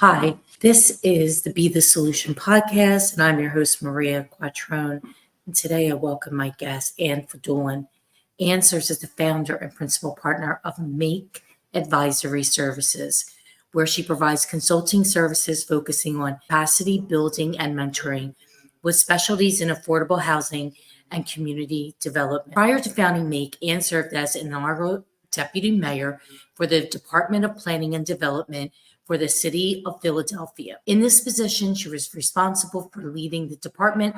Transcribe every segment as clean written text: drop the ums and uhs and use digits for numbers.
Hi, this is the Be the Solution podcast, and I'm your host, Maria Quattrone. And today I welcome my guest, Anne Fadullon. Anne serves as the founder and principal partner of Make Advisory Services, where she provides consulting services focusing on capacity building and mentoring with specialties in affordable housing and community development. Prior to founding Make, Anne served as inaugural deputy mayor for the Department of Planning and Development for the city of Philadelphia. In this position, she was responsible for leading the department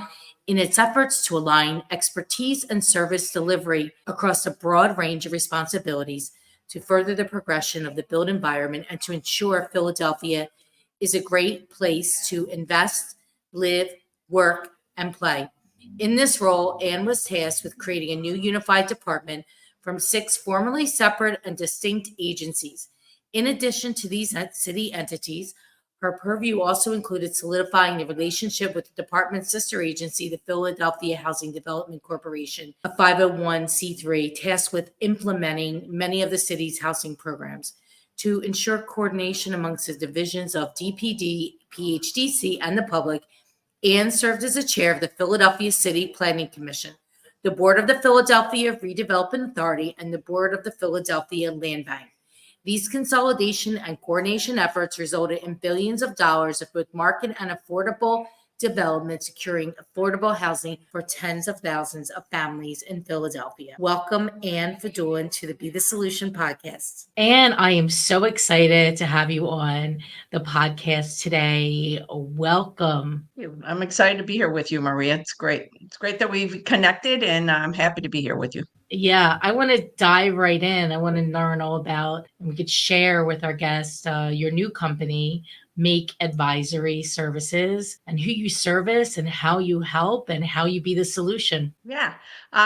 in its efforts to align expertise and service delivery across a broad range of responsibilities to further the progression of the built environment and to ensure Philadelphia is a great place to invest, live, work, and play. In this role, Anne was tasked with creating a new unified department from 6 formerly separate and distinct agencies. In addition to these city entities, her purview also included solidifying the relationship with the department's sister agency, the Philadelphia Housing Development Corporation, a 501c3 tasked with implementing many of the city's housing programs. To ensure coordination amongst the divisions of DPD, PHDC, and the public, Anne served as the chair of the Philadelphia City Planning Commission, the board of the Philadelphia Redevelopment Authority, and the board of the Philadelphia Land Bank. These consolidation and coordination efforts resulted in billions of dollars of both market and affordable development, securing affordable housing for tens of thousands of families in Philadelphia. Welcome, Anne Fadullon, to the Be the Solution podcast. Anne, I am so excited to have you on the podcast today. Welcome. I'm excited to be here with you, Maria. It's great. It's great that we've connected, and I'm happy to be here with you. Yeah, I want to dive right in. I want to learn all about, and we could share with our guests your new company, Make Advisory Services, and who you service and how you help and how you be the solution. Yeah.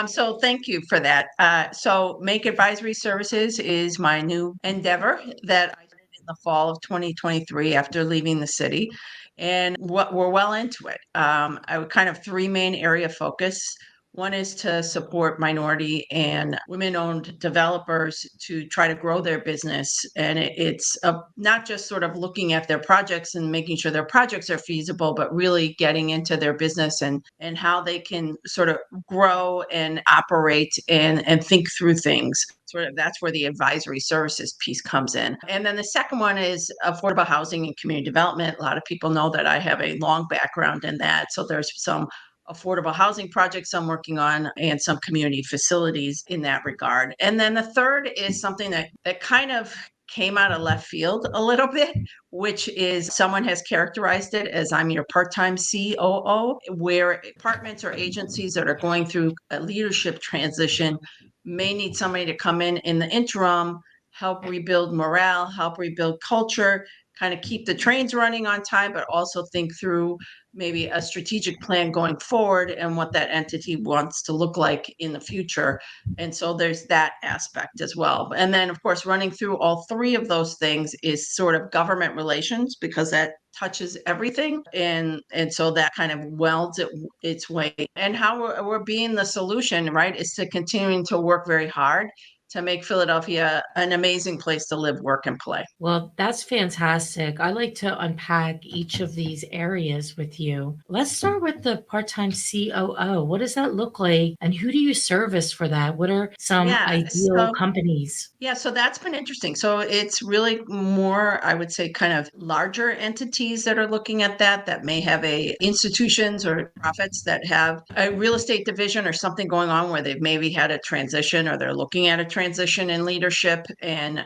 So thank you for that. So Make Advisory Services is my new endeavor that I started in the fall of 2023 after leaving the city. And what we're well into it. I would kind of 3 main area of focus. One is to support minority and women-owned developers to try to grow their business. And it's not just sort of looking at their projects and making sure their projects are feasible, but really getting into their business and how they can sort of grow and operate and think through things. Sort of that's where the advisory services piece comes in. And then the second one is affordable housing and community development. A lot of people know that I have a long background in that. So there's some affordable housing projects I'm working on and some community facilities in that regard. And then the third is something that kind of came out of left field a little bit, which is someone has characterized it as I'm your part-time COO, where departments or agencies that are going through a leadership transition may need somebody to come in the interim, help rebuild morale, help rebuild culture, kind of keep the trains running on time, but also think through maybe a strategic plan going forward and what that entity wants to look like in the future. And so there's that aspect as well. And then, of course, running through all 3 of those things is sort of government relations, because that touches everything. And so that kind of welds its way. And how we're being the solution, right, is to continuing to work very hard to make Philadelphia an amazing place to live, work, and play. Well, that's fantastic. I like to unpack each of these areas with you. Let's start with the part-time COO. What does that look like? And who do you service for that? What are some ideal companies? Yeah, so that's been interesting. So it's really more, I would say, kind of larger entities that are looking at that may have institutions or profits that have a real estate division or something going on where they've maybe had a transition or they're looking at a transition in leadership and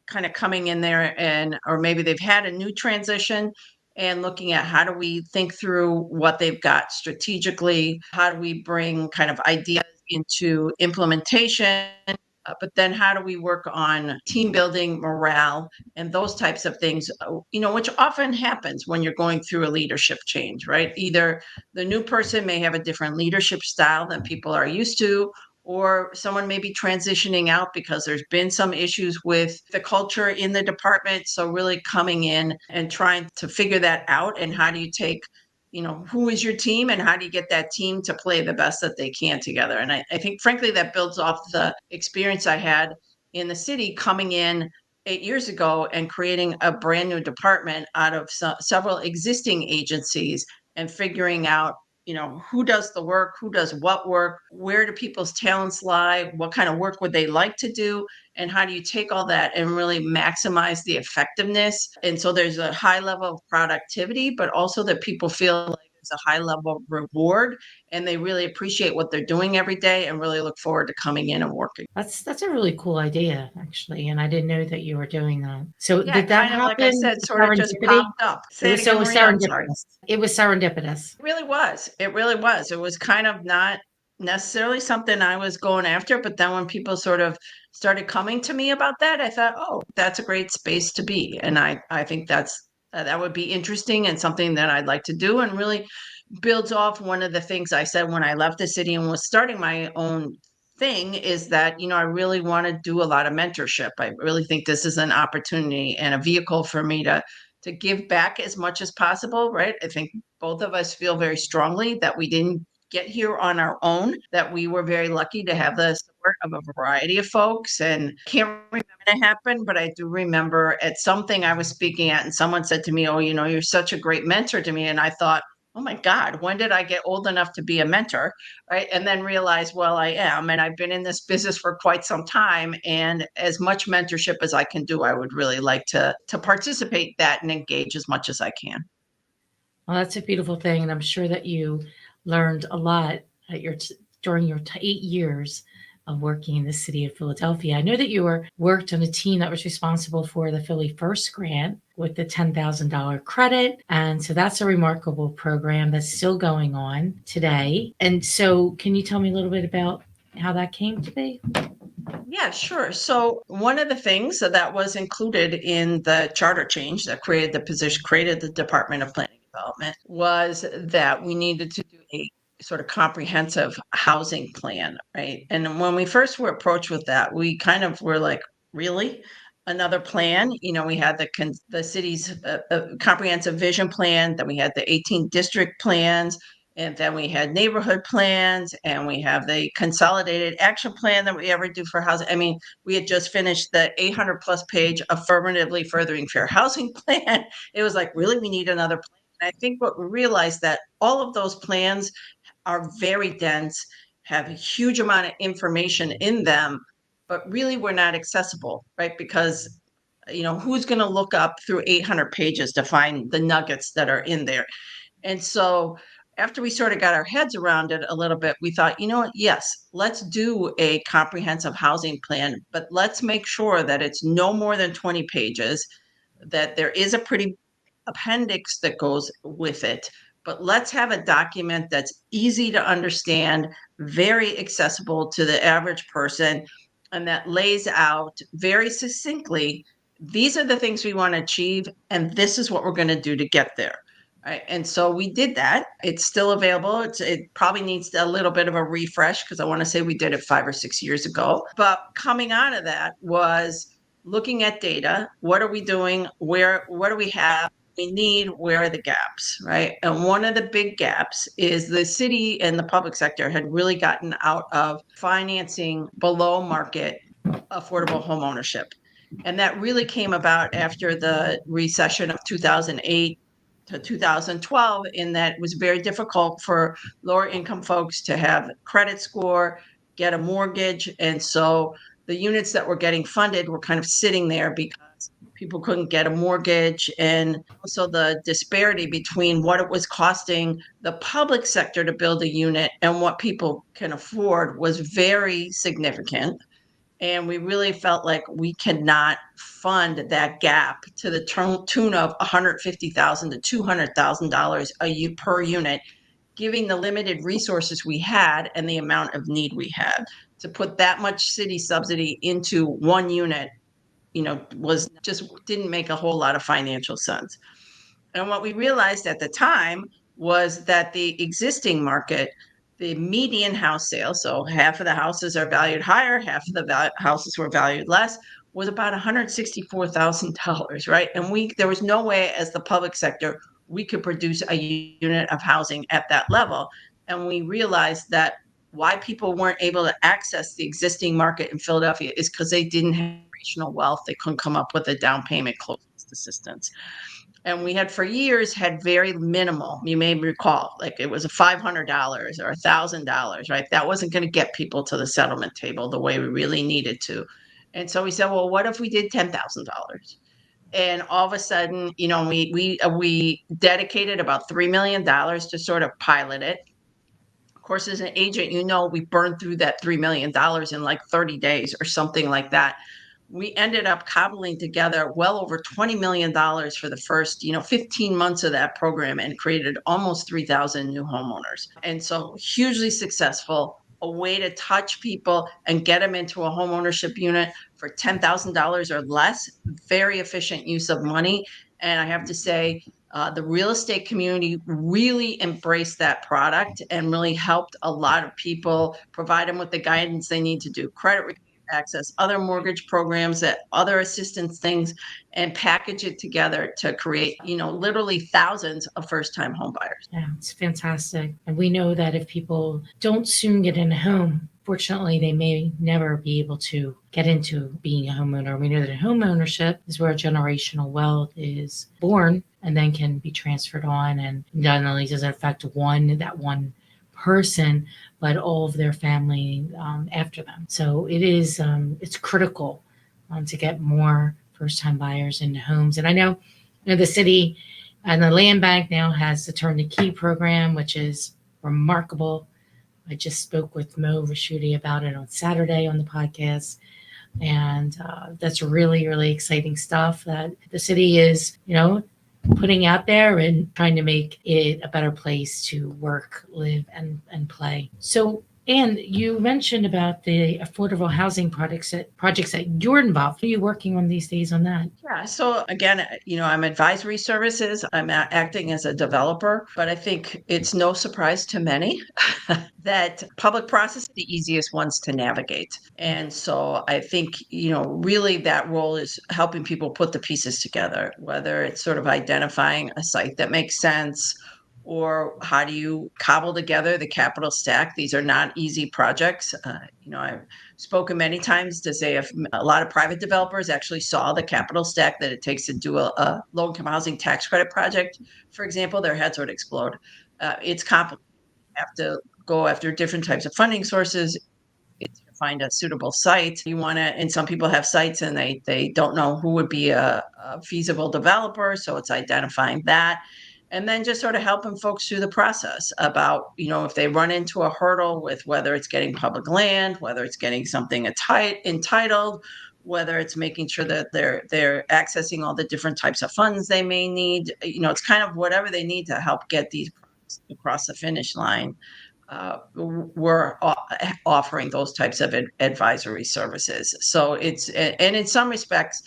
kind of coming in there or maybe they've had a new transition and looking at how do we think through what they've got strategically, how do we bring kind of ideas into implementation, but then how do we work on team building, morale, and those types of things, which often happens when you're going through a leadership change, right? Either the new person may have a different leadership style than people are used to, or someone may be transitioning out because there's been some issues with the culture in the department. So really coming in and trying to figure that out. And how do you take, who is your team and how do you get that team to play the best that they can together? And I think, frankly, that builds off the experience I had in the city coming in 8 years ago and creating a brand new department out of several existing agencies and figuring out, who does the work, who does what work, where do people's talents lie, what kind of work would they like to do, and how do you take all that and really maximize the effectiveness. And so there's a high level of productivity, but also that people feel like it's a high level of reward and they really appreciate what they're doing every day and really look forward to coming in and working. That's a really cool idea, actually, and I didn't know that you were doing that. So Yeah, did that kind of like I happen said, with sort of just serendipity? popped up. It Say it was so again, it was Maria. I'm sorry. serendipitous. It was serendipitous. It really was. It really was. It was kind of not necessarily something I was going after, but then when people sort of started coming to me about that, I thought, oh, that's a great space to be. And I think that would be interesting and something that I'd like to do, and really builds off one of the things I said when I left the city and was starting my own thing, is that, I really want to do a lot of mentorship. I really think this is an opportunity and a vehicle for me to give back as much as possible, right? I think both of us feel very strongly that we didn't get here on our own, that we were very lucky to have the support of a variety of folks. And can't remember when it happened, but I do remember at something I was speaking at, and someone said to me, oh, you're such a great mentor to me. And I thought, oh my God, when did I get old enough to be a mentor? Right. And then realize, well, I am. And I've been in this business for quite some time. And as much mentorship as I can do, I would really like to participate that and engage as much as I can. Well, that's a beautiful thing, and I'm sure that you learned a lot at during your 8 years of working in the city of Philadelphia. I know that you worked on a team that was responsible for the Philly First grant with the $10,000 credit, and so that's a remarkable program that's still going on today. And so, can you tell me a little bit about how that came to be? Yeah, sure. So one of the things that was included in the charter change that created the Department of Planning and Development, was that we needed to do a sort of comprehensive housing plan, right? And when we first were approached with that, we kind of were like, really? Another plan? We had the city's comprehensive vision plan, then we had the 18 district plans, and then we had neighborhood plans, and we have the consolidated action plan that we ever do for housing. I mean, we had just finished the 800 plus page affirmatively furthering fair housing plan. It was like, really, we need another plan. And I think what we realized, that all of those plans are very dense, have a huge amount of information in them, but really were not accessible, right? Because who's going to look up through 800 pages to find the nuggets that are in there? And so after we sort of got our heads around it a little bit, we thought, you know what? Yes, let's do a comprehensive housing plan, but let's make sure that it's no more than 20 pages, that there is a pretty appendix that goes with it. But let's have a document that's easy to understand, very accessible to the average person, and that lays out very succinctly, these are the things we want to achieve, and this is what we're going to do to get there. Right. And so we did that. It's still available. It probably needs a little bit of a refresh, because I want to say we did it 5 or 6 years ago. But coming out of that was looking at data. What are we doing? What do we have? We need, where are the gaps, right? And one of the big gaps is the city and the public sector had really gotten out of financing below market affordable home ownership. And that really came about after the recession of 2008 to 2012, in that it was very difficult for lower income folks to have credit score, get a mortgage. And so the units that were getting funded were kind of sitting there because people couldn't get a mortgage. And also the disparity between what it was costing the public sector to build a unit and what people can afford was very significant. And we really felt like we cannot fund that gap to the tune of $150,000 to $200,000 per unit, giving the limited resources we had and the amount of need we had. To put that much city subsidy into one unit, was just didn't make a whole lot of financial sense. And what we realized at the time was that the existing market, the median house sale, so half of the houses are valued higher, half of the houses were valued less, was about $164,000, right? And there was no way, as the public sector, we could produce a unit of housing at that level. And we realized that why people weren't able to access the existing market in Philadelphia is because they didn't have generational wealth. They couldn't come up with a down payment closing assistance. And we had for years had very minimal, you may recall, like it was a $500 or $1,000, right? That wasn't going to get people to the settlement table the way we really needed to. And so we said, well, what if we did $10,000? And all of a sudden, we dedicated about $3 million to sort of pilot it. Of course, as an agent, we burned through that $3 million in like 30 days or something like that. We ended up cobbling together well over $20 million for the first, 15 months of that program and created almost 3,000 new homeowners. And so hugely successful, a way to touch people and get them into a homeownership unit for $10,000 or less. Very efficient use of money. And I have to say, the real estate community really embraced that product and really helped a lot of people, provide them with the guidance they need to do credit access, other mortgage programs, that other assistance things, and package it together to create, literally thousands of first-time home buyers. Yeah, it's fantastic. And we know that if people don't soon get in a home, fortunately, they may never be able to get into being a homeowner. We know that home ownership is where generational wealth is born and then can be transferred on. And not only does it affect that one person, but all of their family after them. So it's critical to get more first-time buyers into homes. And I know, the city and the land bank now has the Turn the Key program, which is remarkable. I just spoke with Mo Raschuti about it on Saturday on the podcast. And that's really, really exciting stuff that the city is, putting out there and trying to make it a better place to work, live, and play. So, Anne, you mentioned about the affordable housing projects that you're involved. Are you working on these days on that? Yeah. So again, I'm advisory services. I'm acting as a developer, but I think it's no surprise to many that public process is the easiest ones to navigate. And so I think, really that role is helping people put the pieces together, whether it's sort of identifying a site that makes sense, or how do you cobble together the capital stack? These are not easy projects. I've spoken many times to say if a lot of private developers actually saw the capital stack that it takes to do a low-income housing tax credit project, for example, their heads would explode. It's complicated. You have to go after different types of funding sources. It's to find a suitable site. And some people have sites and they don't know who would be a feasible developer. So it's identifying that. And then just sort of helping folks through the process about, if they run into a hurdle with whether it's getting public land, whether it's getting something entitled, whether it's making sure that they're accessing all the different types of funds they may need. It's kind of whatever they need to help get these across the finish line. We're offering those types of advisory services. So and in some respects,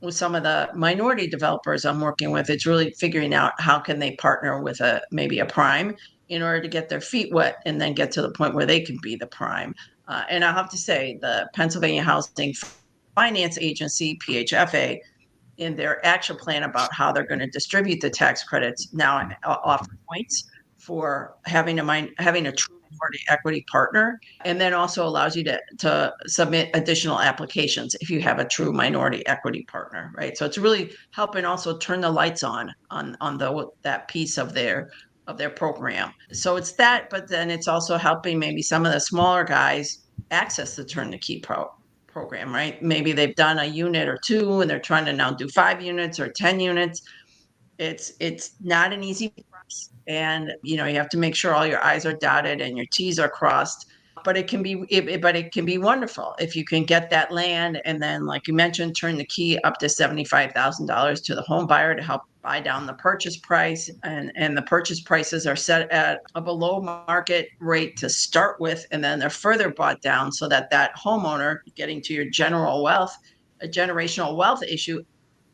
with some of the minority developers I'm working with, it's really figuring out how can they partner with maybe a prime in order to get their feet wet and then get to the point where they can be the prime. And I'll have to say the Pennsylvania Housing Finance Agency, PHFA, in their action plan about how they're going to distribute the tax credits now offer points for having a true minority equity partner, and then also allows you to submit additional applications if you have a true minority equity partner, right? So it's really helping also turn the lights on that piece of their program. So it's that, but then it's also helping maybe some of the smaller guys access the Turn the Key program, right? Maybe they've done a unit or two and they're trying to now do 5 units or 10 units. It's not an easy process. And you have to make sure all your I's are dotted and your T's are crossed. But it can be wonderful if you can get that land and then, like you mentioned, turn the key up to $75,000 to the home buyer to help buy down the purchase price. And the purchase prices are set at a below market rate to start with, and then they're further bought down so that homeowner, getting to your a generational wealth issue,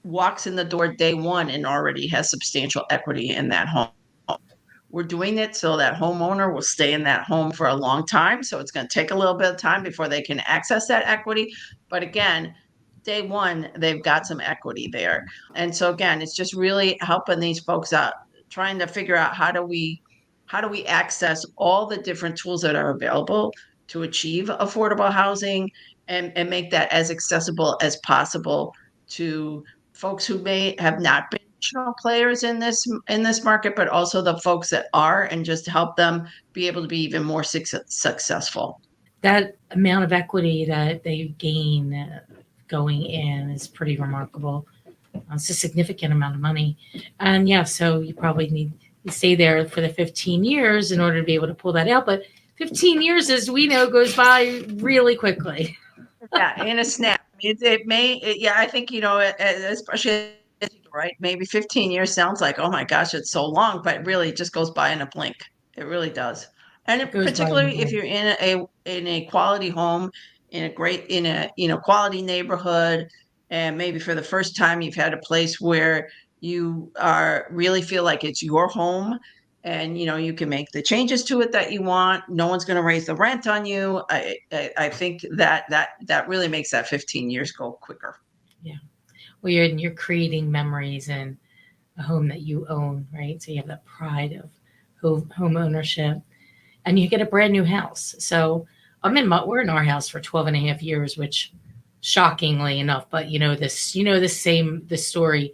walks in the door day one and already has substantial equity in that home. We're doing it so that homeowner will stay in that home for a long time. So it's going to take a little bit of time before they can access that equity. But again, day one, they've got some equity there. And so again, it's just really helping these folks out, trying to figure out how do we access all the different tools that are available to achieve affordable housing and make that as accessible as possible to folks who may have not been traditional players in this market, but also the folks that are, and just help them be able to be even more successful. That amount of equity that they gain going in is pretty remarkable. It's a significant amount of money. And yeah, so you probably need to stay there for the 15 years in order to be able to pull that out. But 15 years, as we know, goes by really quickly. Yeah, in a snap. Yeah, I think, especially, right? Maybe 15 years sounds like, oh my gosh, it's so long, but really it just goes by in a blink. It really does. And It goes by in a particularly if blink. you're in a quality home, in a, quality neighborhood, and maybe for the first time you've had a place where you are really feel like it's your home, and you can make the changes to it that you want. No one's going to raise the rent on you. I think that really makes that 15 years go quicker. Yeah. Well, you're creating memories in a home that you own, right? So you have that pride of home ownership, and you get a brand new house. So we're in our house for 12 and a half years, which shockingly enough, but the story,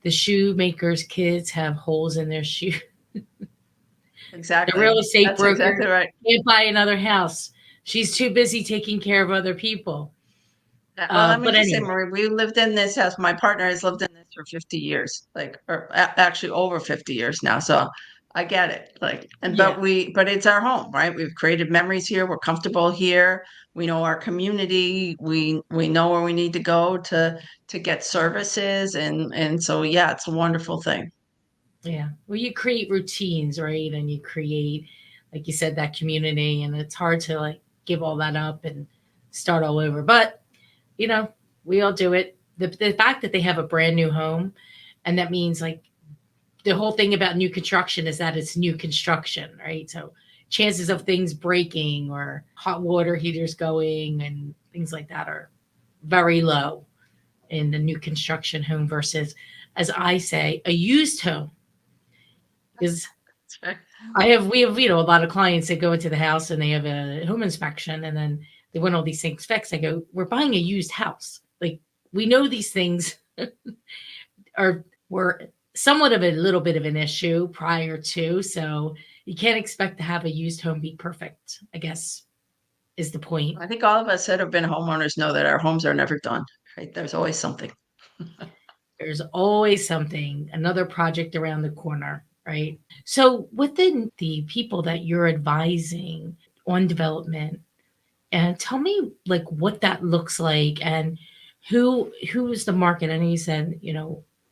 the shoemaker's kids have holes in their shoe. The Exactly. real estate That's broker exactly right. can't buy another house. She's too busy taking care of other people. Well, let me But just say, anyway, Marie, we lived in this house. My partner has lived in this for 50 years, actually over 50 years now. So I get it. yeah, But it's our home, right? We've created memories here. We're comfortable here. We know our community. We know where we need to go to get services. And so, yeah, it's a wonderful thing. yeah. Well, you create routines, right? And you create, like you said, that community, and it's hard to like give all that up and start all over. But you know, we all do it. The fact that they have a brand new home, and that means like the whole thing about new construction is that it's new construction, right? So chances of things breaking or hot water heaters going and things like that are very low in the new construction home versus, as I say, a used home. Because we have a lot of clients that go into the house and they have a home inspection and then they want all these things fixed. I go, we're buying a used house. Like we know these things were somewhat of a little bit of an issue prior to, so you can't expect to have a used home be perfect, I guess is the point. I think all of us that have been homeowners know that our homes are never done, right? There's always something. There's always something, another project around the corner, right? So within the people that you're advising on development, and tell me like what that looks like and who is the market. I know you said,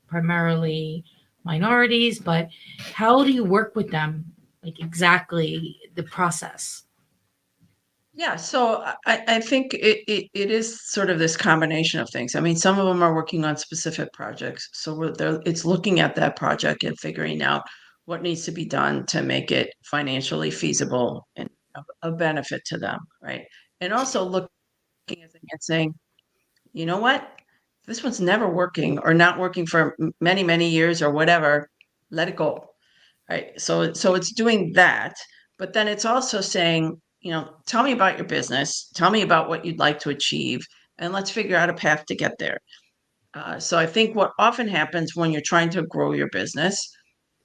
primarily minorities, but how do you work with them? Like exactly the process. Yeah, so I think it is sort of this combination of things. I mean, some of them are working on specific projects, so it's looking at that project and figuring out what needs to be done to make it financially feasible and a benefit to them, right? And also looking at things and saying, you know what, this one's never working or not working for many, many years or whatever, let it go. Right. So it's doing that, but then it's also saying, tell me about your business, tell me about what you'd like to achieve, and let's figure out a path to get there. So I think what often happens when you're trying to grow your business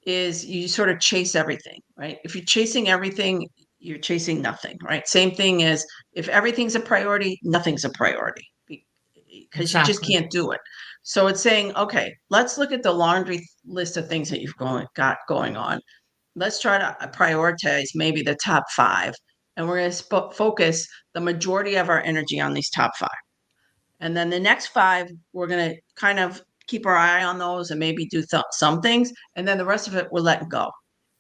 is you sort of chase everything, right? If you're chasing everything, you're chasing nothing, right? Same thing as if everything's a priority, nothing's a priority because you just Exactly. can't do it. So it's saying, okay, let's look at the laundry list of things that got going on. Let's try to prioritize maybe the top five, and we're going to focus the majority of our energy on these top five. And then the next five, we're going to kind of keep our eye on those and maybe do some things. And then the rest of it, we're letting go.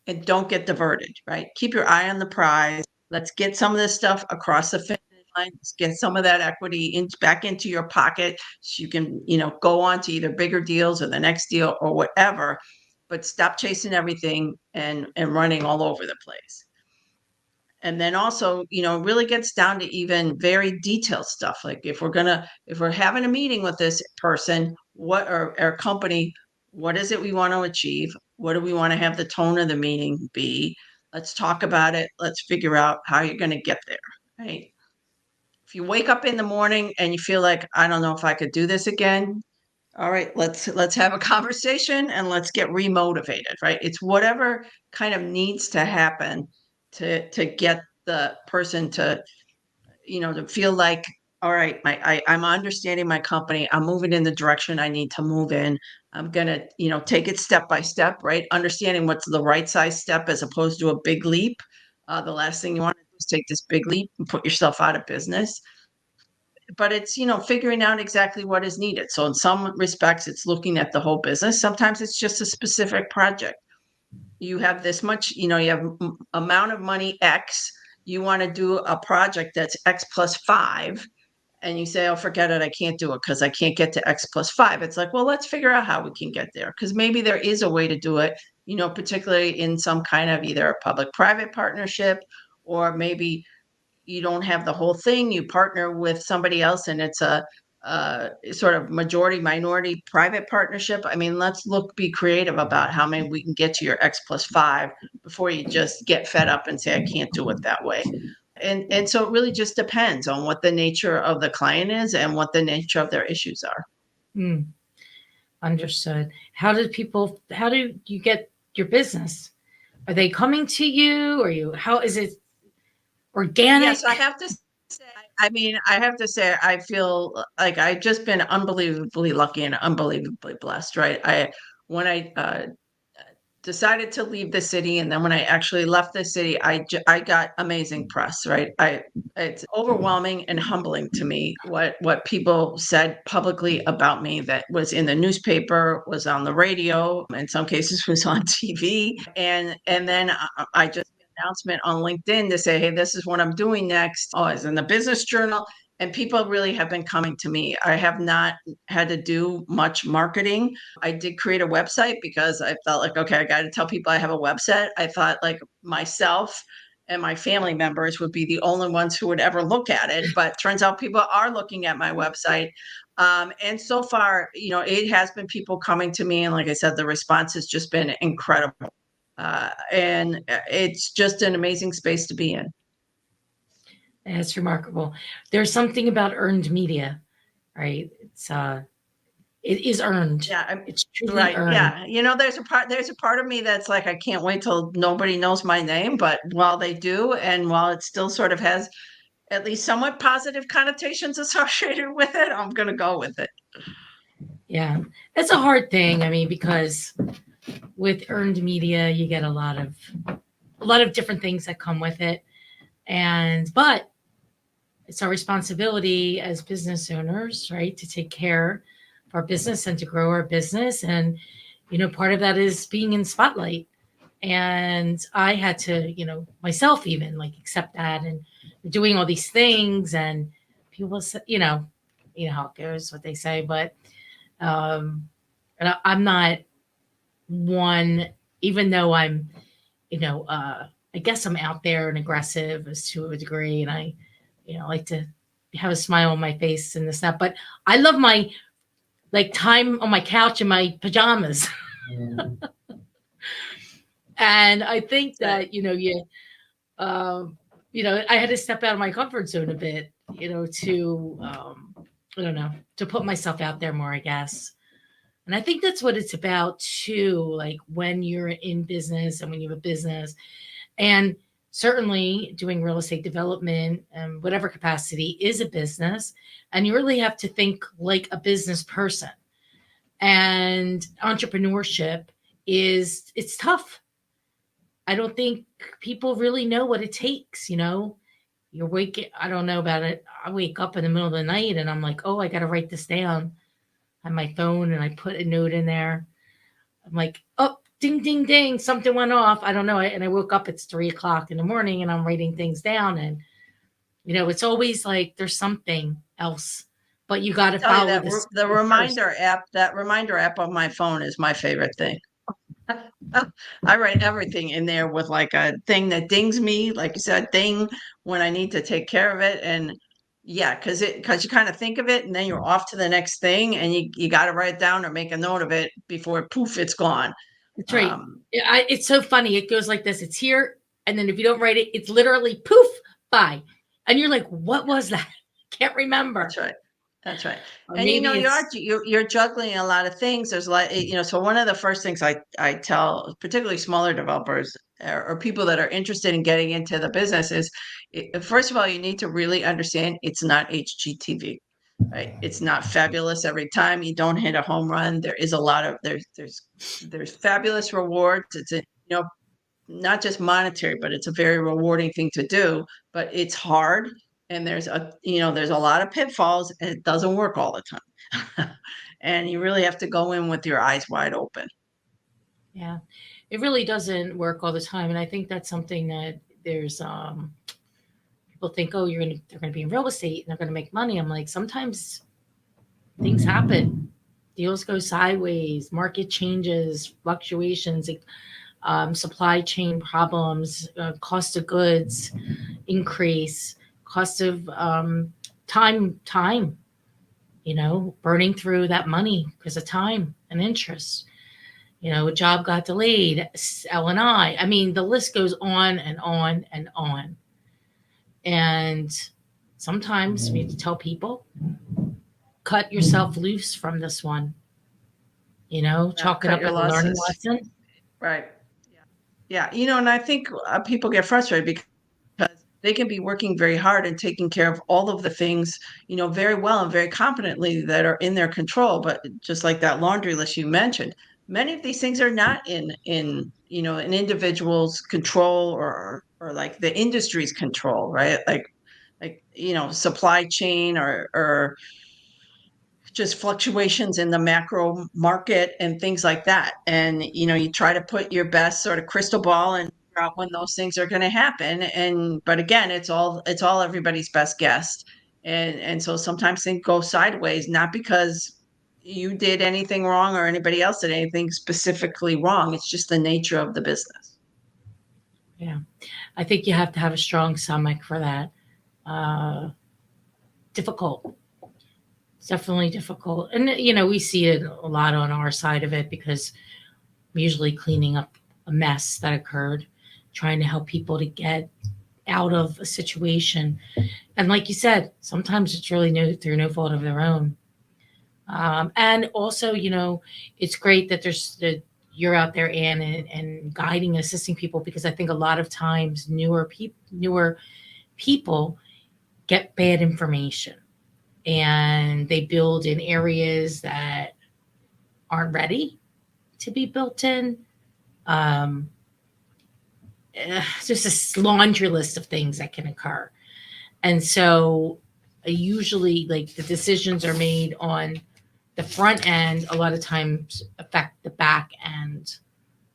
And don't get diverted, right? Keep your eye on the prize. Let's get some of this stuff across the finish line. Let's get some of that equity back into your pocket so you can, go on to either bigger deals or the next deal or whatever. But stop chasing everything and running all over the place. And then also, really gets down to even very detailed stuff. Like if we're having a meeting with this person, what or our company, what is it we want to achieve? What do we want to have the tone of the meeting be? Let's talk about it. Let's figure out how you're going to get there. Right. If you wake up in the morning and you feel like, I don't know if I could do this again, all right, let's have a conversation and let's get remotivated, right? It's whatever kind of needs to happen to get the person to, to feel like, all right, I'm understanding my company. I'm moving in the direction I need to move in. I'm gonna, take it step by step, right? Understanding what's the right size step as opposed to a big leap. The last thing you want to do is take this big leap and put yourself out of business. But it's, figuring out exactly what is needed. So in some respects, it's looking at the whole business. Sometimes it's just a specific project. You have this much, you have amount of money X. You want to do a project that's X plus 5, and you say, oh, forget it, I can't do it because I can't get to X plus 5. It's like, well, let's figure out how we can get there, because maybe there is a way to do it, particularly in some kind of either a public-private partnership, or maybe you don't have the whole thing, you partner with somebody else and it's a sort of majority minority private partnership. I mean, be creative about how many we can get to your X plus 5 before you just get fed up and say, I can't do it that way. And so it really just depends on what the nature of the client is and what the nature of their issues are. Understood. How do you get your business? Are they coming to you? How is it organic? Yes, I have to say, I feel like I've just been unbelievably lucky and unbelievably blessed, right? When I decided to leave the city, and then when I actually left the city, I got amazing press, right? It's overwhelming and humbling to me what people said publicly about me that was in the newspaper, was on the radio, in some cases was on TV, and then I just announcement on LinkedIn to say, hey, this is what I'm doing next. Oh, it's in the Business Journal. And people really have been coming to me. I have not had to do much marketing. I did create a website because I felt like, okay, I got to tell people I have a website. I thought like myself and my family members would be the only ones who would ever look at it. But turns out people are looking at my website. And so far, it has been people coming to me. And like I said, the response has just been incredible. And it's just an amazing space to be in. That's remarkable. There's something about earned media, right? It is earned. Yeah, it's truly right. earned. Yeah, there's a part of me that's like, I can't wait till nobody knows my name. But while they do, and while it still sort of has at least somewhat positive connotations associated with it, I'm going to go with it. Yeah, it's a hard thing. I mean, because with earned media, you get a lot of different things that come with it, but it's our responsibility as business owners, right, to take care of our business and to grow our business. And part of that is being in spotlight. And I had to, myself even like accept that and doing all these things. And people say, how it goes, what they say, but and I'm not one, even though I'm, I guess I'm out there and aggressive as to a degree, and I, like to have a smile on my face and this that. But I love my like time on my couch in my pajamas. And I think that I had to step out of my comfort zone a bit, to I don't know, to put myself out there more, I guess. And I think that's what it's about too, like when you're in business and when you have a business, and certainly doing real estate development and whatever capacity is a business, and you really have to think like a business person. And entrepreneurship it's tough. I don't think people really know what it takes, You're waking, I don't know about it. I wake up in the middle of the night and I'm like, oh, I got to write this down on my phone, and I put a note in there. I'm like, oh, ding, ding, ding, something went off. I don't know. And I woke up, it's 3:00 in the morning and I'm writing things down. And, it's always like there's something else, but you got to follow that this. the reminder app, that reminder app on my phone is my favorite thing. I write everything in there with like a thing that dings me, like you said, ding, when I need to take care of it. And yeah, because you kind of think of it and then you're off to the next thing, and you got to write it down or make a note of it before poof, it's gone. That's right. It's so funny. It goes like this. It's here. And then if you don't write it, it's literally poof, bye. And you're like, what was that? Can't remember. That's right. That's right. Or And maybe it's you're juggling a lot of things. There's like, so one of the first things I tell particularly smaller developers or people that are interested in getting into the business is, first of all, you need to really understand it's not HGTV, right? It's not fabulous every time you don't hit a home run. There is a lot of there's fabulous rewards. It's a, not just monetary, but it's a very rewarding thing to do, but it's hard. And there's a lot of pitfalls and it doesn't work all the time. And you really have to go in with your eyes wide open. yeah, it really doesn't work all the time, and I think that's something that there's people think, oh, they're gonna be in real estate and they're gonna make money. I'm like, sometimes things happen, deals go sideways, market changes, fluctuations, supply chain problems, cost of goods increase, cost of time, burning through that money because of time and interest. A job got delayed, L&I. I mean, the list goes on and on and on. And sometimes we have to tell people, cut yourself loose from this one, chalk it Cut up your as a learning losses. lesson. Right. Yeah. And I think people get frustrated because they can be working very hard and taking care of all of the things, very well and very competently that are in their control. But just like that laundry list you mentioned, many of these things are not in an individual's control or like the industry's control, right? Like supply chain or just fluctuations in the macro market and things like that. And you try to put your best sort of crystal ball and figure out when those things are going to happen. But again, it's all everybody's best guess. And so sometimes things go sideways, not because you did anything wrong or anybody else did anything specifically wrong. It's just the nature of the business. Yeah. I think you have to have a strong stomach for that. Difficult. It's definitely difficult. And, we see it a lot on our side of it because I'm usually cleaning up a mess that occurred, trying to help people to get out of a situation. And like you said, sometimes it's really through no fault of their own. And also, it's great that you're out there, Anne, and guiding and assisting people, because I think a lot of times newer people get bad information and they build in areas that aren't ready to be built in. Um, just a laundry list of things that can occur. And so usually like the decisions are made on the front end, a lot of times affect the back end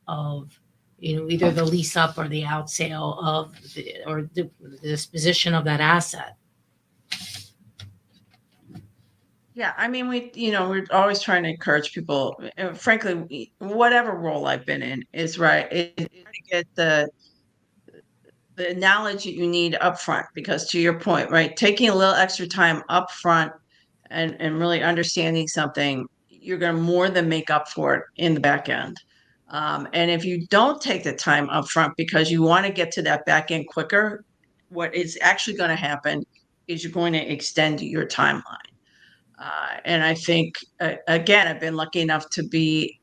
of either the lease up or the out sale of the disposition of that asset. Yeah, I mean, we're always trying to encourage people. Frankly, whatever role I've been in is right. To get the knowledge that you need upfront, because to your point, right, taking a little extra time upfront and really understanding something, you're going to more than make up for it in the back end. And if you don't take the time upfront because you want to get to that back end quicker, what is actually going to happen is you're going to extend your timeline. And I think, again, I've been lucky enough to be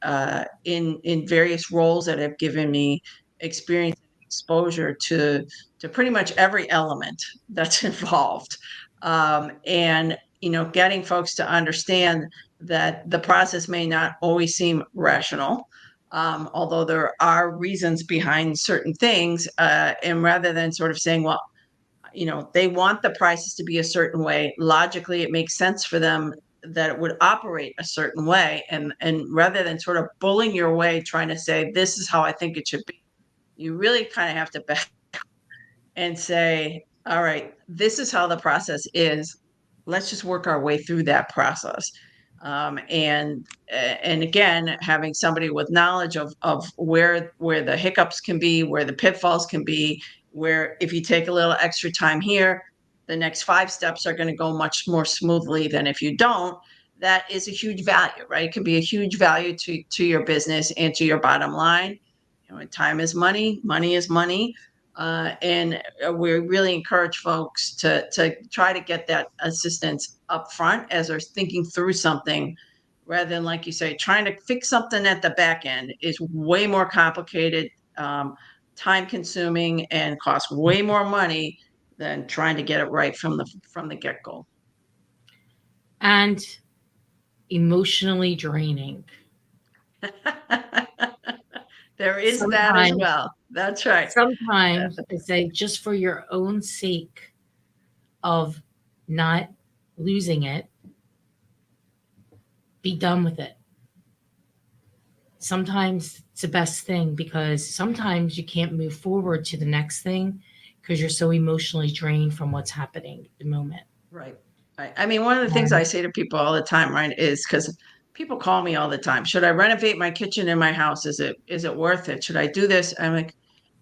in various roles that have given me experience and exposure to pretty much every element that's involved. And getting folks to understand that the process may not always seem rational, although there are reasons behind certain things. And rather than sort of saying, well, they want the prices to be a certain way. Logically, it makes sense for them that it would operate a certain way. And rather than sort of bullying your way, trying to say, this is how I think it should be, you really kind of have to back and say, all right, this is how the process is. Let's just work our way through that process. And again, having somebody with knowledge of where the hiccups can be, where the pitfalls can be, where if you take a little extra time here, the next 5 steps are going to go much more smoothly than if you don't. That is a huge value, right? It can be a huge value to your business and to your bottom line. Time is money, money is money. And we really encourage folks to try to get that assistance up front as they're thinking through something, rather than, like you say, trying to fix something at the back end is way more complicated, time consuming, and costs way more money than trying to get it right from the get-go. And emotionally draining. There is that as well. That's right. Sometimes I say, just for your own sake of not losing it, be done with it. Sometimes it's the best thing, because sometimes you can't move forward to the next thing because you're so emotionally drained from what's happening at the moment. Right. Right. I mean, one of the things I say to people all the time, right, is because people call me all the time. Should I renovate my kitchen in my house? Is it worth it? Should I do this? I'm like,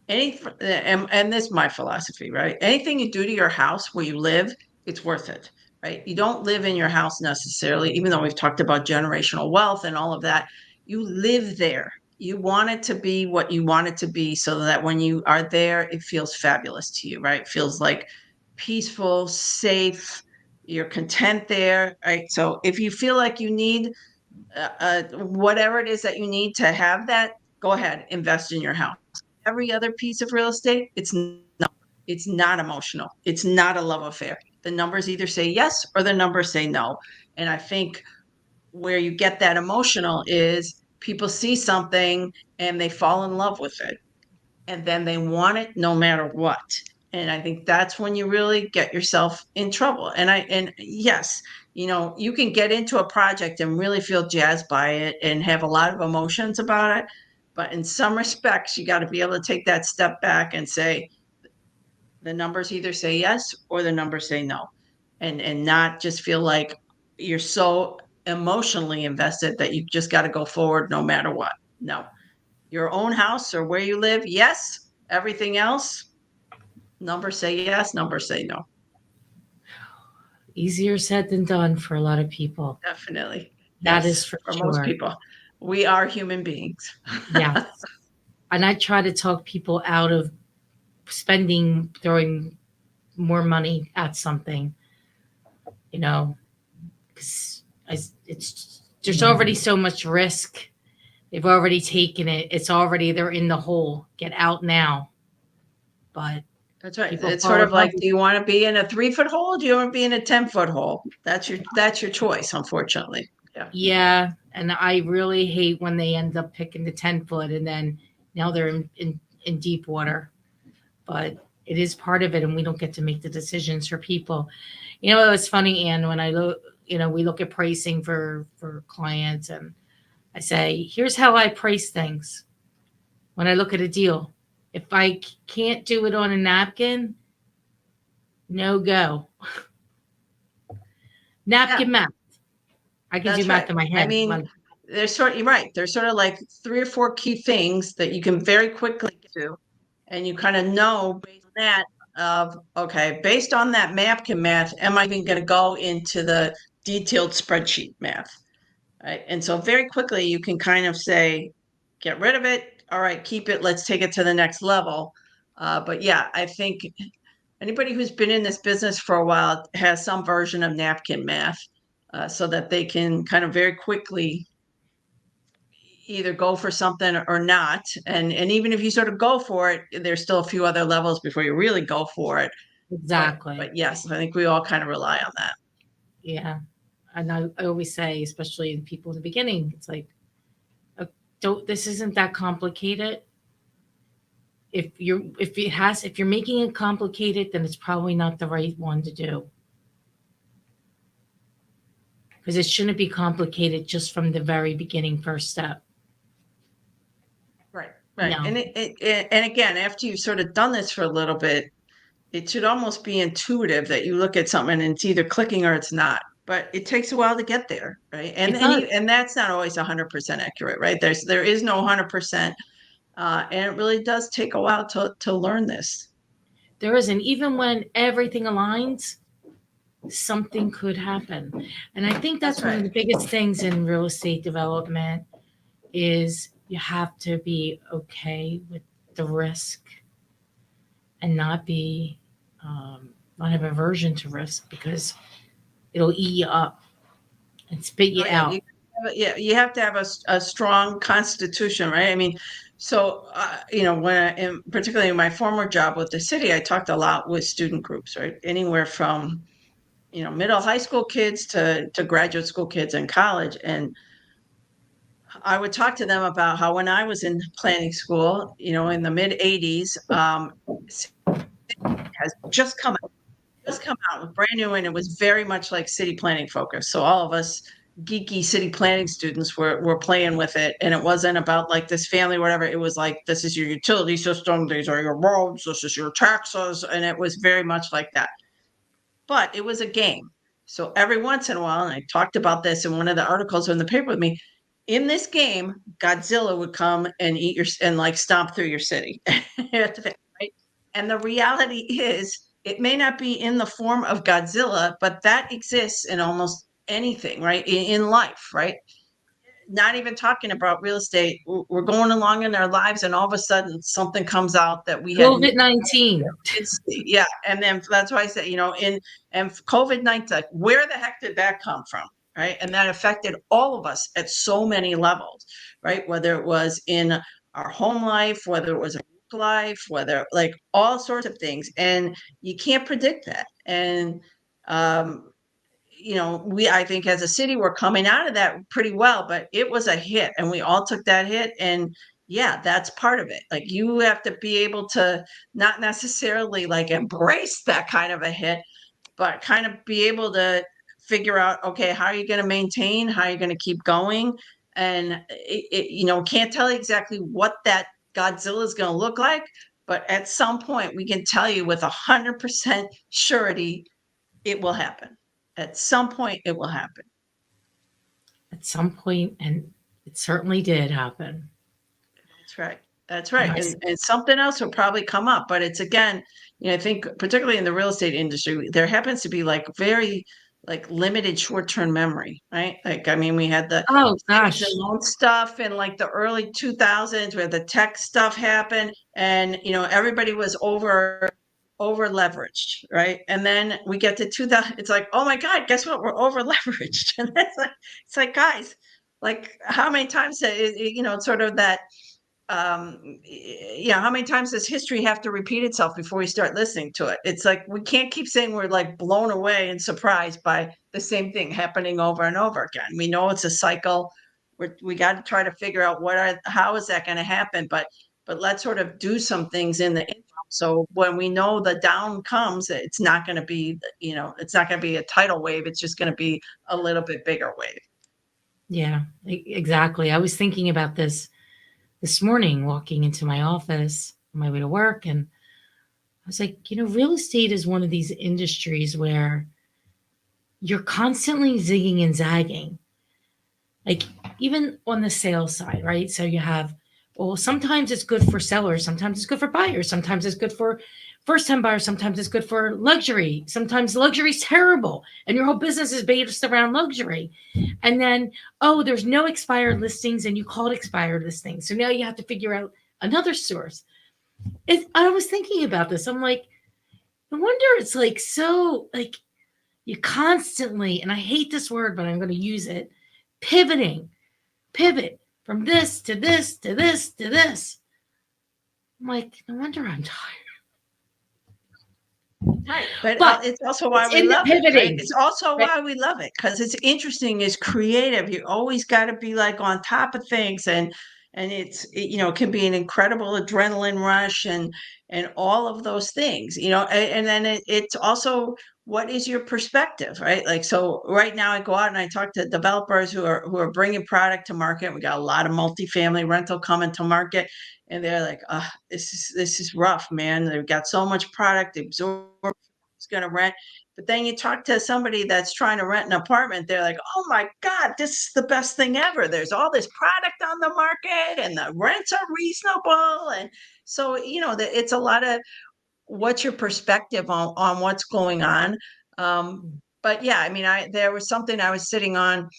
and this is my philosophy, right? Anything you do to your house where you live, it's worth it, right? You don't live in your house necessarily, even though we've talked about generational wealth and all of that. You live there. You want it to be what you want it to be, so that when you are there, it feels fabulous to you, right? It feels like peaceful, safe. You're content there, right? So if you feel like you need whatever it is that you need to have that, go ahead, invest in your house. Every other piece of real estate, it's not emotional. It's not a love affair. The numbers either say yes or the numbers say no. And I think where you get that emotional is people see something and they fall in love with it, and then they want it no matter what. And I think that's when you really get yourself in trouble. And yes, you can get into a project and really feel jazzed by it and have a lot of emotions about it. But in some respects, you got to be able to take that step back and say, the numbers either say yes or the numbers say no. And not just feel like you're so emotionally invested that you just got to go forward no matter what. No. Your own house or where you live, yes. Everything else, numbers say yes, numbers say no. Easier said than done for a lot of people. Definitely. That Yes, is for for most sure. people. We are human beings. Yes. And I try to talk people out of throwing more money at something, because there's already so much risk. They've already taken it. They're in the hole. Get out now. But That's right. people It's fall sort in of love like, with do you want to be in a 3-foot hole? Or do you want to be in a 10-foot hole? That's your choice, unfortunately. Yeah. Yeah, and I really hate when they end up picking the 10-foot and then now they're in deep water. But it is part of it, and we don't get to make the decisions for people. It's funny, Anne, when I look, we look at pricing for clients, and I say, here's how I price things when I look at a deal. If I can't do it on a napkin, no go. Napkin math. I can do That's math right. in my I head. mean, you're right. There's sort of like 3 or 4 key things that you can very quickly get to, and you kind of know based on that okay, based on that napkin math, am I even going to go into the detailed spreadsheet math? Right. And so very quickly you can kind of say, get rid of it. All right, keep it. Let's take it to the next level. But yeah, I think anybody who's been in this business for a while has some version of napkin math, so that they can kind of very quickly either go for something or not. And even if you sort of go for it, there's still a few other levels before you really go for it. Exactly. But yes, I think we all kind of rely on that. Yeah. And I always say, especially in people in the beginning, it's like, don't, this isn't that complicated. If you're making it complicated, then it's probably not the right one to do. Because it shouldn't be complicated just from the very beginning, first step. Right. No. And again, after you've sort of done this for a little bit, it should almost be intuitive that you look at something and it's either clicking or it's not. But it takes a while to get there, right? It does. And that's not always 100% accurate, right? There is no 100%, and it really does take a while to learn this. There isn't. Even when everything aligns, something could happen. And I think that's one of the biggest things in real estate development is you have to be okay with the risk. and not not have aversion to risk, because it'll eat you up and spit you Oh, yeah, out. you have to have a strong constitution, right? I mean, so particularly in my former job with the city, I talked a lot with student groups, right? Anywhere from middle high school kids to graduate school kids and college, and I would talk to them about how when I was in planning school, in the mid '80s, has just come out, it was brand new, and it was very much like city planning focused. So all of us geeky city planning students were playing with it, and it wasn't about like this family, whatever. It was like, this is your utility system, these are your roads, this is your taxes, and it was very much like that. But it was a game. So every once in a while, and I talked about this in one of the articles in the paper with me, in this game, Godzilla would come and eat your and like stomp through your city. Right? And the reality is, it may not be in the form of Godzilla, but that exists in almost anything, right? In life, right? Not even talking about real estate. We're going along in our lives, and all of a sudden something comes out that we had COVID-19. yeah, and then that's why I said, and COVID-19, like, where the heck did that come from, right? And that affected all of us at so many levels, right? Whether it was in our home life, whether it was a work life, whether like all sorts of things, and you can't predict that. And um, I think as a city, we're coming out of that pretty well, but it was a hit, and we all took that hit. And yeah, that's part of it. Like, you have to be able to not necessarily like embrace that kind of a hit, but kind of be able to figure out, okay, how are you going to maintain, how are you going to keep going? And can't tell you exactly what that Godzilla is going to look like, but at some point we can tell you with 100% surety it will happen. At some point, it will happen. At some point, and it certainly did happen. That's right. That's And right. And something else will probably come up, but it's again, I think particularly in the real estate industry, there happens to be like very like limited short-term memory, right? Like, I mean, we had the oh savings gosh, and loan stuff in like the early 2000s where the tech stuff happened, and everybody was over leveraged, right? And then we get to 2000, it's like, oh my God, guess what? We're over leveraged. And it's like, guys, like, how many times it's sort of that, how many times does history have to repeat itself before we start listening to it? It's like, we can't keep saying we're like blown away and surprised by the same thing happening over and over again. We know it's a cycle. We got to try to figure out how is that going to happen, but let's sort of do some things in the interim. So when we know the down comes, it's not going to be, it's not going to be a tidal wave. It's just going to be a little bit bigger wave. yeah, exactly. I was thinking about this morning, walking into my office on my way to work, and I was like, real estate is one of these industries where you're constantly zigging and zagging, like even on the sales side, right? So you have, well, sometimes it's good for sellers, sometimes it's good for buyers, sometimes it's good for first time buyers, sometimes it's good for luxury, sometimes luxury is terrible and your whole business is based around luxury. And then, oh, there's no expired listings and you call it expired listings. So now you have to figure out another source. I was thinking about this. I'm like, no wonder it's like so like you constantly, and I hate this word, but I'm going to use it, pivot from this to this to this to this. I'm like, no wonder I'm tired. Right, but But it's also why it's we in the love it, right? pivoting, It's also right? why we love it because it's interesting, it's creative. You always got to be like on top of things, and it can be an incredible adrenaline rush and all of those things, and then it's also, what is your perspective, right? Like, so right now I go out and I talk to developers who are bringing product to market. We got a lot of multifamily rental coming to market, and they're like, this is rough, man. They've got so much product, absorb is going to rent. But then you talk to somebody that's trying to rent an apartment, they're like, oh my God, this is the best thing ever. There's all this product on the market and the rents are reasonable. And so, it's a lot of what's your perspective on what's going on. But yeah, I mean, there was something, I was sitting on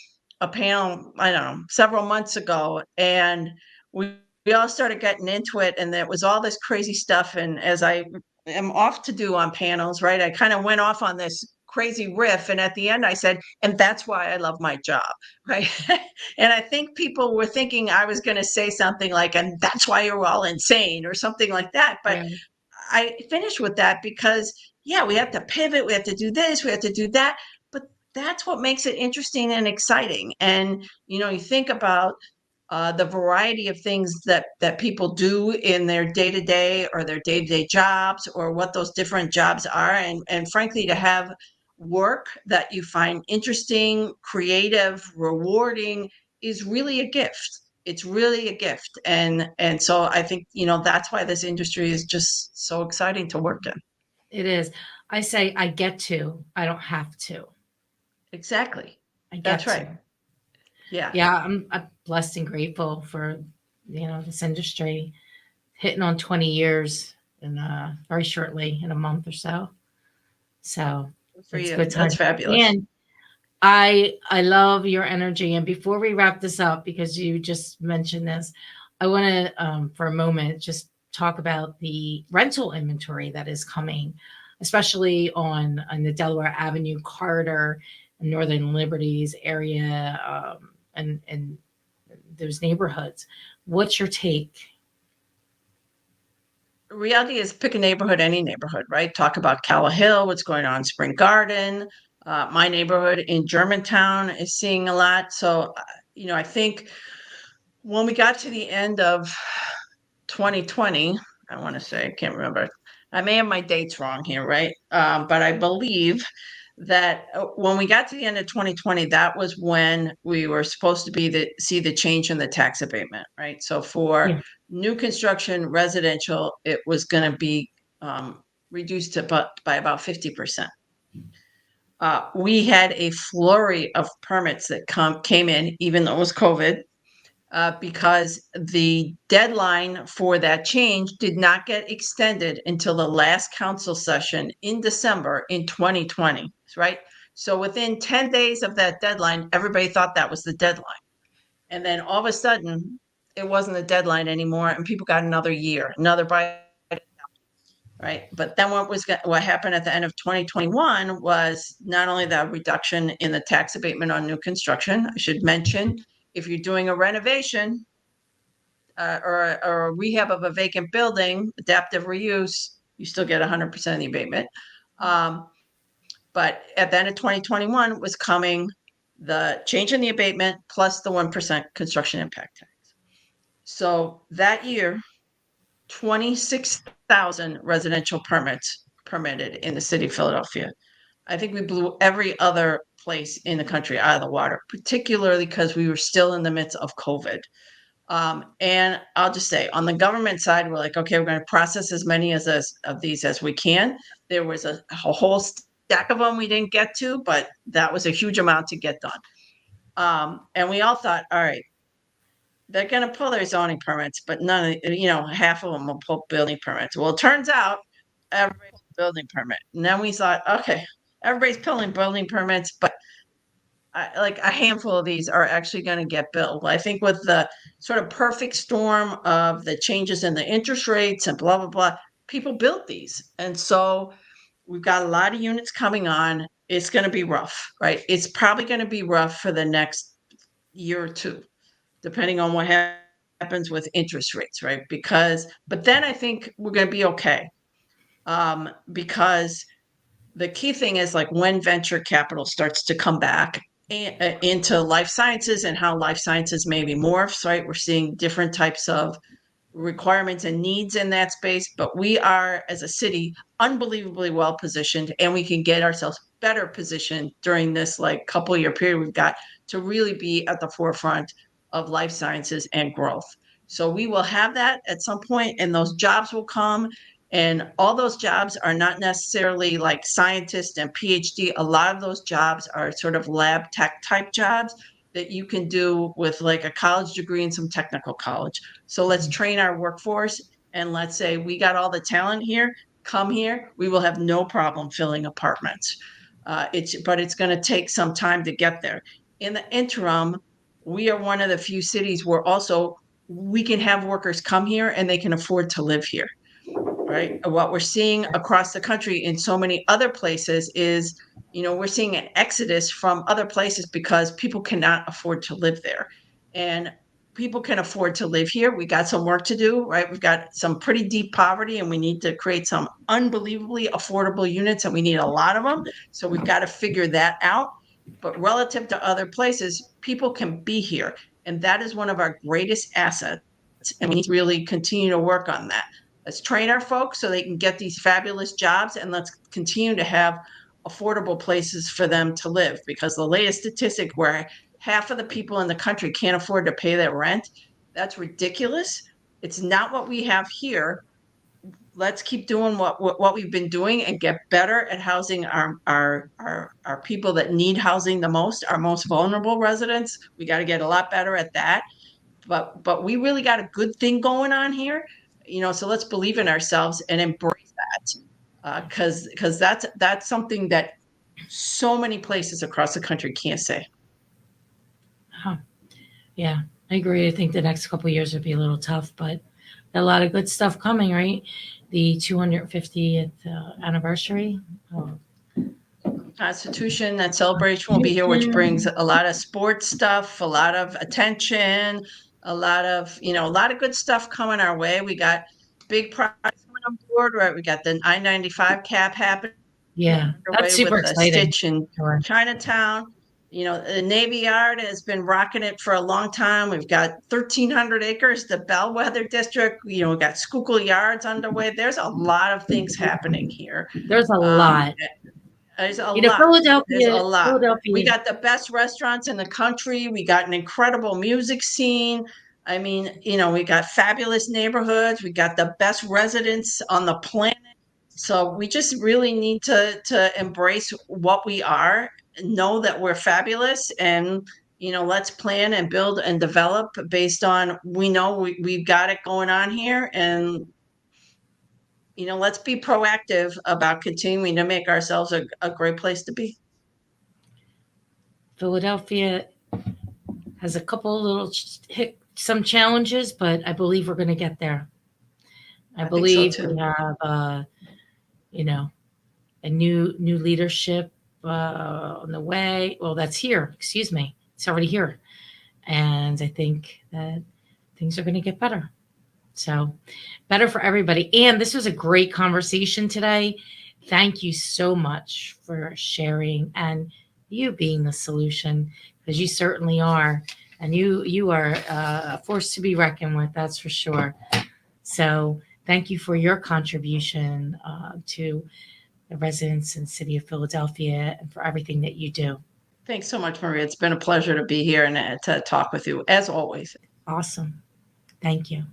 a panel, I don't know, several months ago, and we all started getting into it, and there was all this crazy stuff. And as I am off to do on panels, right? I kind of went off on this crazy riff. And at the end, I said, and that's why I love my job, right? And I think people were thinking I was going to say something like, and that's why you're all insane or something like that. But Yeah. I finished with that because, yeah, we have to pivot, we have to do this, we have to do that. But that's what makes it interesting and exciting. And, you think about the variety of things that people do in their day-to-day or their day-to-day jobs or what those different jobs are. And frankly, to have work that you find interesting, creative, rewarding is really a gift. It's really a gift. And so I think, that's why this industry is just so exciting to work in. It is. I say I get to, I don't have to. Exactly. I get That's to. right. Yeah. Yeah, I'm blessed and grateful for, this industry hitting on 20 years in very shortly, in a month or so. So Good for it's a you. good That's time. fabulous. And I love your energy. And before we wrap this up, because you just mentioned this, I want to for a moment just talk about the rental inventory that is coming, especially on the Delaware Avenue corridor in Northern Liberties area, and those neighborhoods. What's your take? Reality is pick a neighborhood, any neighborhood, right? Talk about Calla Hill, what's going on in Spring Garden. My neighborhood in Germantown is seeing a lot. So, I think when we got to the end of 2020, I want to say, I can't remember. I may have my dates wrong here, right? But I believe that when we got to the end of 2020, that was when we were supposed to see the change in the tax abatement, right? So for Yeah. new construction residential, it was going to be reduced by about 50%. We had a flurry of permits that came in, even though it was COVID, because the deadline for that change did not get extended until the last council session in December in 2020, right? So within 10 days of that deadline, everybody thought that was the deadline. And then all of a sudden, it wasn't a deadline anymore, and people got another year, another bite, right? But then what happened at the end of 2021 was not only the reduction in the tax abatement on new construction. I should mention, if you're doing a renovation, or a rehab of a vacant building, adaptive reuse, you still get 100% of the abatement. But at the end of 2021 was coming the change in the abatement plus the 1% construction impact tax. So that year, 26,000 residential permits permitted in the city of Philadelphia. I think we blew every other place in the country out of the water, particularly because we were still in the midst of COVID. And I'll just say, on the government side, we're like, okay, we're going to process as many of these as we can. There was a whole stack of them we didn't get to, but that was a huge amount to get done. And we all thought, all right, they're going to pull their zoning permits, but half of them will pull building permits. Well, it turns out everybody's building permit. And then we thought, okay, everybody's pulling building permits, but like a handful of these are actually going to get built. I think with the sort of perfect storm of the changes in the interest rates and blah, blah, blah, people built these. And so we've got a lot of units coming on. It's going to be rough, right? It's probably going to be rough for the next year or two, depending on what happens with interest rates, right? But then I think we're going to be okay. Because the key thing is like when venture capital starts to come back into life sciences and how life sciences maybe morphs, right? We're seeing different types of requirements and needs in that space, but we are, as a city, unbelievably well positioned, and we can get ourselves better positioned during this like couple year period we've got to really be at the forefront of life sciences and growth. So we will have that at some point, and those jobs will come. And all those jobs are not necessarily like scientists and PhD. A lot of those jobs are sort of lab tech type jobs that you can do with like a college degree and some technical college. So let's train our workforce, and let's say we got all the talent here, come here, we will have no problem filling apartments. But it's going to take some time to get there. In the interim, we are one of the few cities where also we can have workers come here and they can afford to live here. right? What we're seeing across the country in so many other places is, we're seeing an exodus from other places because people cannot afford to live there. And people can afford to live here. We got some work to do, right? We've got some pretty deep poverty and we need to create some unbelievably affordable units, and we need a lot of them. So we've got to figure that out. But relative to other places, people can be here. And that is one of our greatest assets. And we need to really continue to work on that. Let's train our folks so they can get these fabulous jobs, and let's continue to have affordable places for them to live, because the latest statistic where half of the people in the country can't afford to pay their rent, that's ridiculous. It's not what we have here. Let's keep doing what we've been doing and get better at housing our people that need housing the most, our most vulnerable residents. We got to get a lot better at that. But we really got a good thing going on here, so let's believe in ourselves and embrace that, because that's something that so many places across the country can't say. Huh. Yeah, I agree. I think the next couple of years would be a little tough, but a lot of good stuff coming, right? The 250th anniversary. Oh, Constitution, that celebration will be here, which brings a lot of sports stuff, a lot of attention, a lot of good stuff coming our way. We got big projects coming on board, right? We got the I-95 cap happening yeah, that's underway super with a exciting. stitch in Sure. Chinatown. The Navy Yard has been rocking it for a long time. We've got 1,300 acres, the Bellwether District. We've got Schuylkill Yards underway. There's a lot of things happening here. There's a Um, lot. there's a You know, lot. There's a lot. We Philadelphia. got the best restaurants in the country. We got an incredible music scene. I mean, we got fabulous neighborhoods. We got the best residents on the planet. So we just really need to embrace what we are, know that we're fabulous, and let's plan and build and develop based on, we know we've got it going on here. And let's be proactive about continuing to make ourselves a great place to be. Philadelphia has a couple little some challenges, but I believe we're going to get there. I think so believe too. we have, you know, a new leadership on the way. Well, that's here. Excuse me, it's already here, and I think that things are going to get better. So, better for everybody. And this was a great conversation today. Thank you so much for sharing and you being the solution, because you certainly are, and you are a force to be reckoned with. That's for sure. So, thank you for your contribution to the residents and city of Philadelphia, and for everything that you do. Thanks so much, Maria. It's been a pleasure to be here and to talk with you, as always. Awesome. Thank you.